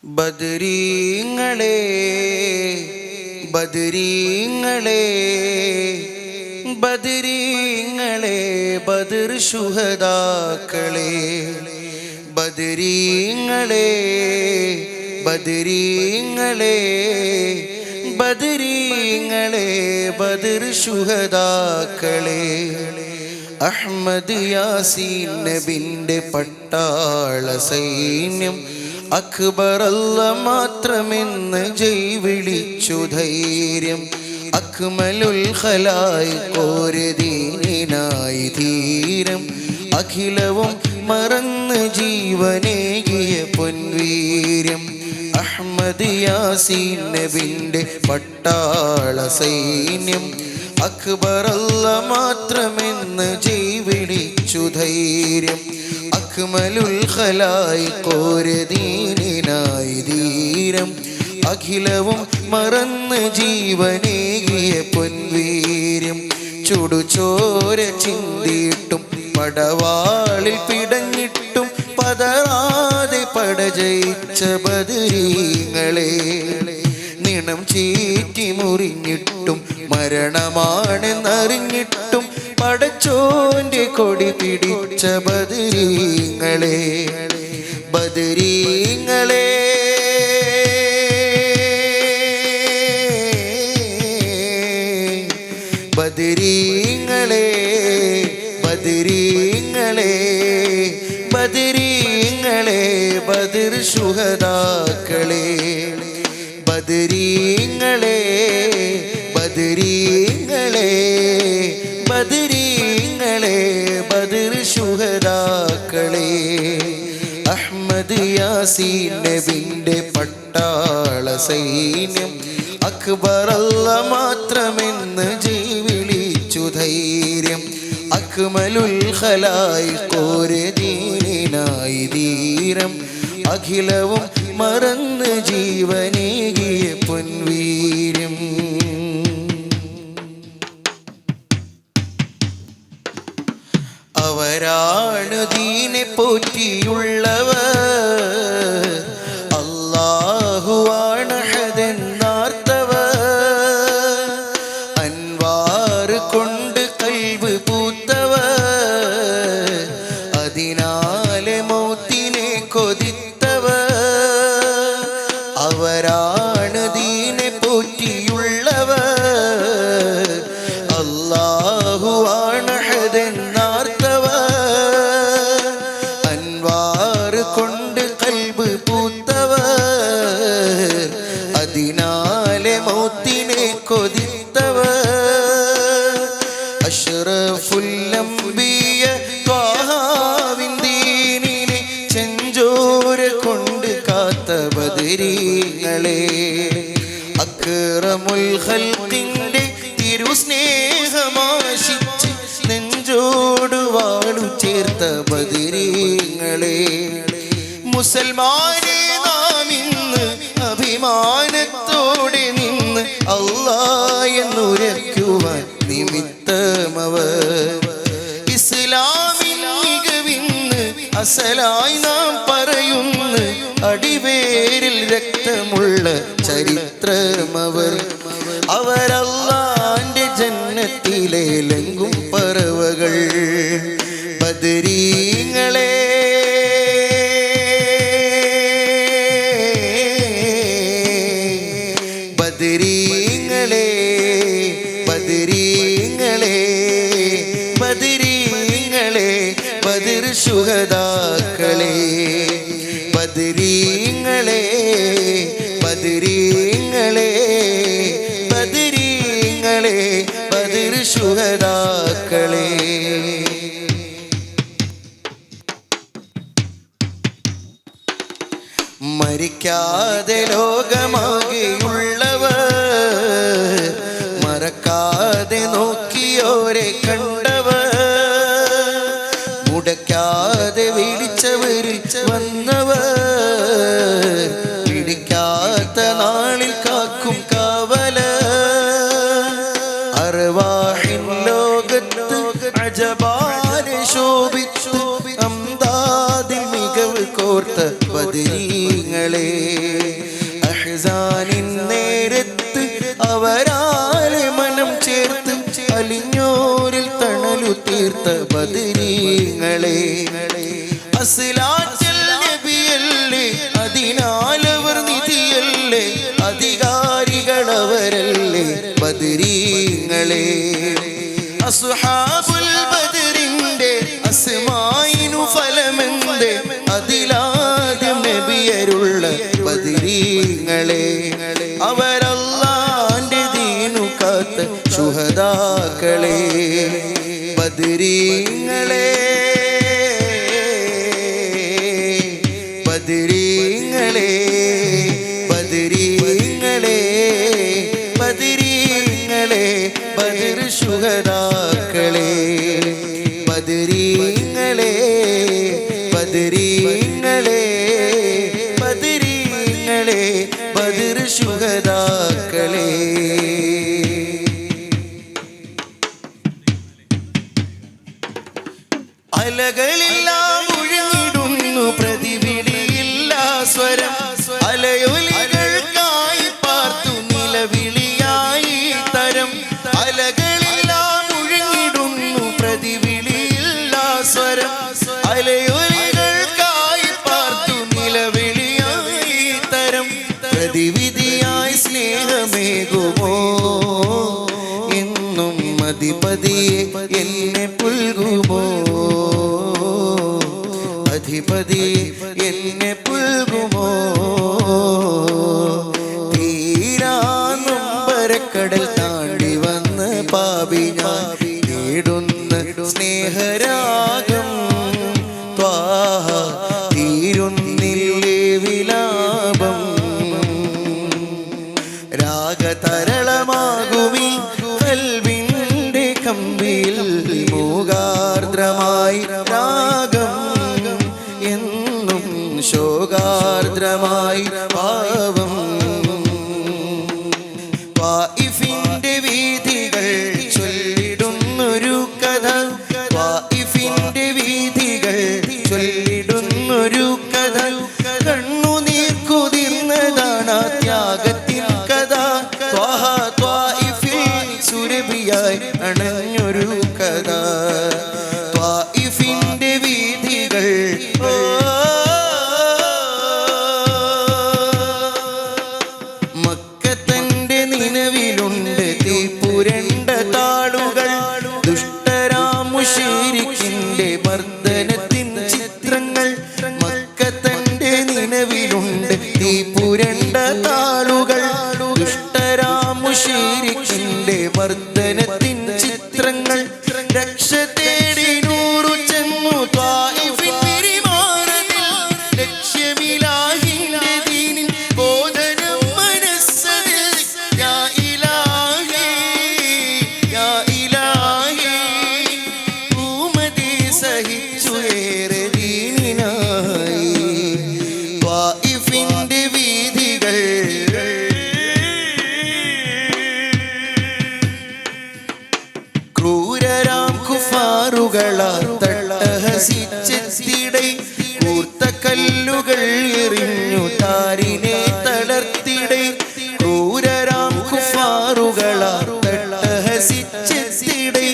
ബദരീങ്ങളെ ബദരീങ്ങളെ ബദരീങ്ങളെ Badr ശുഹദാക്കളെ ബദരീങ്ങളെ ബദരീങ്ങളെ ബദരീങ്ങളെ Badr ശുഹദാക്കളെ Ahmad Yaseen നബിന്റെ പട്ടാള സൈന്യം അക്ബർ അല്ല മാത്രമെന്ന് ജയ് വിളിച്ചു ധൈര്യം അക്മലുൽ ഖലായിഖ് ദീനിനായി ധീരം അഖിലവും മറന്ന് ജീവനേകിയ പൊൻവീര്യം അഹ്മദ് യാസീൻ നബിന്റെ പട്ടാള സൈന്യം അക്ബർ അല്ല മാത്രമെന്ന് ജയ് വിളിച്ചു ധൈര്യം അക്മലുൽ ഖലായിഖ് ദീനിനായി ധീരം അഖിലവും മറന്ന് ജീവനേകിയ പൊൻവീര്യം ചുടുചോര ചിന്തിയിട്ടും പടവാളിൽ പിടഞ്ഞിട്ടും പതറാതെ പടജയിച്ച ബദരീങ്ങളെ നിണം ചീറ്റി മുറിഞ്ഞിട്ടും മരണമാണെന്നറിഞ്ഞിട്ടും പടച്ചോന്റെ കൊടി പിടിച്ച ബദരീങ്ങളെ ബദരീങ്ങളെ ബദരീങ്ങളെ ബദരീങ്ങളെ ബദരീങ്ങളെ ബദർ ശുഹദാക്കളെ ബദരീങ്ങളെ ബദരീങ്ങളെ ബദരീങ്ങളെ ബദർ ശുഹദാക്കളെ അഹ്മദ് യാസീൻ നബിന്റെ പട്ടാള സൈന്യം അക്ബർ അല്ല മാത്രമെന്ന് ജയ് വിളിച്ചു ധൈര്യം അക്മലുൽ ഖലായിഖ് ദീനിനായി ധീരം അഖിലവും മറന്ന് ജീവനേകിയ പൊൻവീര്യം അവരാണ് ദീനെ പോറ്റിയുള്ളവർ അല്ലാഹുവാണ് അഹദെന്നാർത്തവർ അൻവാർ കൊണ്ട് കൽബ് പൂത്തവർ അതിനാലെ മൗത്തിനെ കൊതിത്തവർ അവരാണ് ദീനെ പോറ്റിയുള്ളവർ അല്ലാഹുവാണ് അഹദെന്നാർത്തവർ അൻവാർ കൊണ്ട് കൽബ് പൂത്തവർ അതിനാലെ മൗത്തിനെ കൊതിത്തവർ അഷ്റഫുൽ അംബിയ ത്വാഹാവിൻ ദീനിനെ ചെഞ്ചോര കൊണ്ട് കാത്ത ബദരീങ്ങളെ അക്റമുൽ ഖൽഖിന്റെ തിരുസ്നേഹമാശിച്ച് നെഞ്ചോട് വാളു ചേർത്ത ബദരീങ്ങളെ മുസൽമാനെ നാം ഇന്ന് അഭിമാനത്തോടെ നിന്ന് അല്ലാഹ് എന്നുരയ്ക്കുവാൻ നിമിത്തമവർ ഇസ്ലാമിൻ മികവിന്ന് അസലായി നാം പറയുന്നു അടിവേരിൽ രക്തമുള്ള ചരിത്രമവർ അവരല്ലാന്റെ ജന്നത്തിലെ ലങ്കും പറവകൾ ബദരീങ്ങളെ ബദരീങ്ങളെ ബദരീങ്ങളെ ബദരീങ്ങളെ ബദർ ശുഹദാക്കളെ ബദരീങ്ങളെ ബദരീങ്ങളെ ബദരീങ്ങളെ ബദർ ശുഹദാക്കളെ മരിക്കാതെ ലോകമാകെയുള്ളവർ മറക്കാതെ നോക്കിയോരെ കണ്ടവർ മുടക്കാതെ വിളിച്ചവരിൽ വന്നവർ പിടിക്കാത്ത നാളിൽ കാക്കും കാവല അർവാഹിൻ ലോകത്ത് അജബാലെ ശോഭിച്ചു അംദാദിൽ മികവ് കോർത്ത ബദരീങ്ങളെ അഹ്സാനിൻ നേരത്ത് അവരാലെ മനം ചേർത്ത് അലിഞ്ഞോരിൽ തണലു തീർത്ത ബദരീങ്ങളെ. അസ്ലാറ്റൽ നബിയല്ലേ, അതിനാലവർ നിധിയല്ലേ, അധികാരികളവരല്ലേ ബദരീങ്ങളെ. അസ്ഹാബുൽ ബദറിന്റെ അസ്മായിനു ഫലമെന്ത്, അതിലാദ്യം നബിയരുള്ള ബദരീങ്ങളെ. അവരല്ലാന്റെ ദീനു കാത്ത ശുഹദാക്കളെ ബദരീങ്ങളെ. ബദരീങ്ങളെ ബദരീങ്ങളെ ബദരീങ്ങളെ ബദർ ശുഹദാക്കളെ. ബദരീങ്ങളെ ബദരീങ്ങളെ ബദരീങ്ങളെ ബദർ ശുഹദാക്കളെ. അലകളെല്ലാം ഒഴുകിടുന്നു, പ്രതിവിളിയില്ല സ്വരം. അലയൊലികൾക്കായി പാർത്തു നിലവിളിയായി തരം. അലകളെല്ലാം ഒഴുകിടുന്നു, പ്രതിവിളിയില്ല സ്വരം. അലയൊലികൾക്കായി പാർത്തു നിലവിളിയായി തരം. പ്രതിവിധിയായി സ്നേഹമേകുമോ എന്നും അധിപതിയെ എന്നെ പുൽകുമോ. അധിപതിയെ എന്നെ പുൽകുമോ. തീരാനൊമ്പരക്കടൽ താണ്ടി വന്ന് പാപി ഞാൻ നേടുന്ന സ്നേഹരാഗം ത്വാഹ തീരുന്നില്ലേ വിലാപം. രാഗതരളമാകുമീ കൽവിന്റെ കമ്പിൽ മൂകാർദ്രമായി രാഗം എന്നും ശോകാർദ്രമായി പാവം. ത്വാഇഫിന്റെ വീഥികൾ ചൊല്ലിടുന്നൊരു കഥ. ത്വാഇഫിന്റെ വീഥികൾ ചൊല്ലിടുന്നൊരു കഥ. കണ്ണുനീർ കുതിർന്നതാണ് ത്യാഗത്തിൻ കഥ. ത്വാഹ ത്വാഇഫിൽ സുരഭിയായി അണഞ്ഞൊരു കഥ. ത്വാഇഫിന്റെ വീഥികൾ മക്കത്തന്റെ നിലവിലുണ്ട് തീപ്പുരണ്ട താളുകൾ. ദുഷ്ടരാം മുശ്രിക്കിന്റെ മർദ്ദനത്തിൻ ചിത്രങ്ങൾ. മക്കത്തന്റെ നിലവിലുണ്ട് തീപ്പുരണ്ട താളുകൾ. ദുഷ്ടരാം മുശ്രിക്കിന്റെ മർദ്ദനത്തിൻ ചിത്രങ്ങൾ. രക്ഷ തേടി നൂറു ചെന്നു ത്വാഇഫിൻ പിരിമാറതിൽ. ലക്ഷ്യമിലാഹിന്റെ ദീനിൻ ബോധനം മനസ്സതിൽ. യാ ഇലാഹി യാ ഇലാഹി ഭൂമതി സഹിച്ചു ഏറെ ദീനിനായി. ത്വാഇഫിന്റെ വീഥികൾ ക്രൂരരാം കുഫാറുകളാൽ തട്ടഹസിച്ചെത്തിടൈ. കൂർത്ത കല്ലുകൾ എറിഞ്ഞു താരിനെ തളർത്തിടൈ. ക്രൂരരാം കുഫാറുകളാൽ തട്ടഹസിച്ചെത്തിടൈ.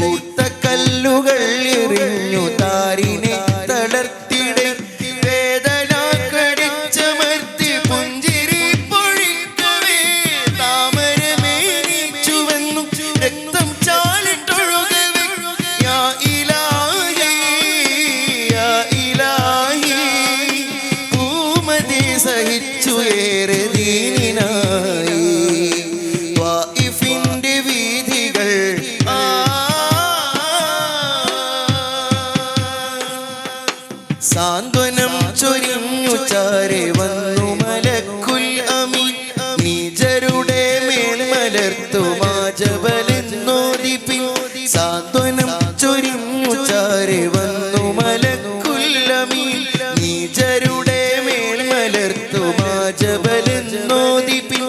കൂർത്ത കല്ലുകൾ എറിഞ്ഞു താരിനെ തളർത്തിടൈ. വേദന കടിച്ചമർത്തി പുഞ്ചിരി പൊഴിക്കവേ താമരമേനി ചുവന്നു രക്തം ചാലിട്ടൊഴുകവേ. യാ ഇലാഹി യാ ഇലാഹി ഭൂമതി സഹിച്ചു ഏറെ ദീനിനായി. ത്വാഇഫിന്റെ വീഥികൾ സാന്ത്വനം ചൊരിഞ്ഞു ചാരെ വന്നു മലക്കുൽ അമീൻ. നീചരുടെ മേൽ മലർത്തു മാജബലെന്നോദിപ്പിൻ. സാന്ത്വനം ചൊരിഞ്ഞു ചാരെ വന്നു മലക്കുൽ അമീൻ. നീചരുടെ മേൽ മലർത്തു മാജബലെന്നോദിപ്പിൻ.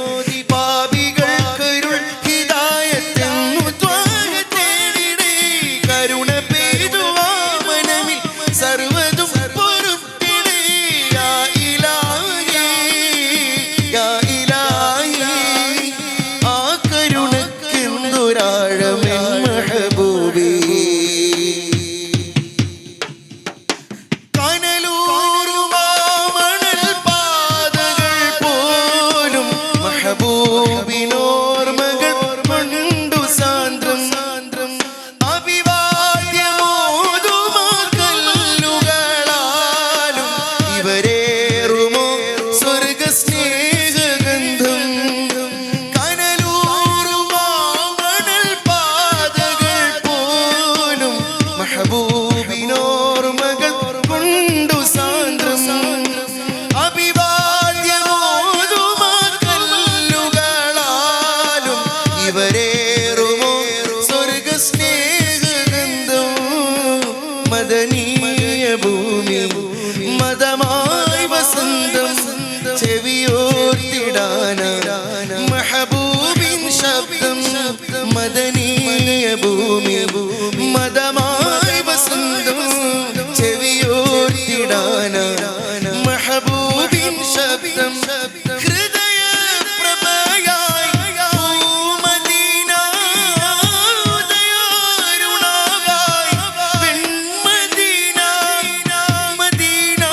മെഹബൂബിൻ ശബ്ദം മദനീയ ഭൂമി മദമായി വസന്തം ചെവിയോർത്തിടാന മെഹബൂബിൻ ശബ്ദം ഹൃദയ പ്രഭയായി മദീന ഉദയാരുണാവായി പെൺമദീന മദീന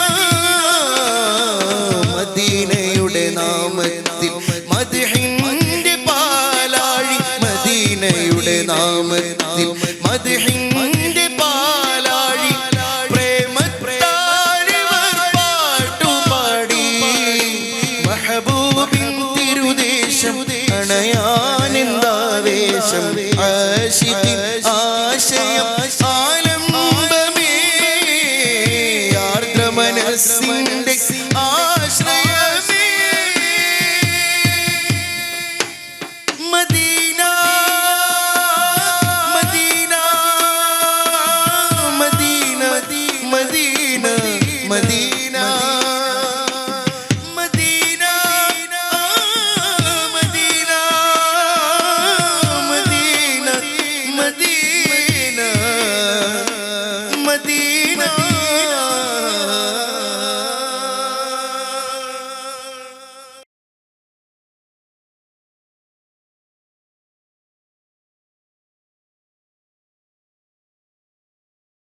മദീനയുടെ നാമത്തിൽ മദ്ഹിന്റെ പാലാഴി മദീനയുടെ നാമത്തിൽ മദ്ഹിന്റെ പാലാഴി പ്രേമത്താലിവർ പാട്ടുപാടി മെഹബൂബിൻ തിരുദേശം അണയാനെന്താവേശം ആശിഖിൻ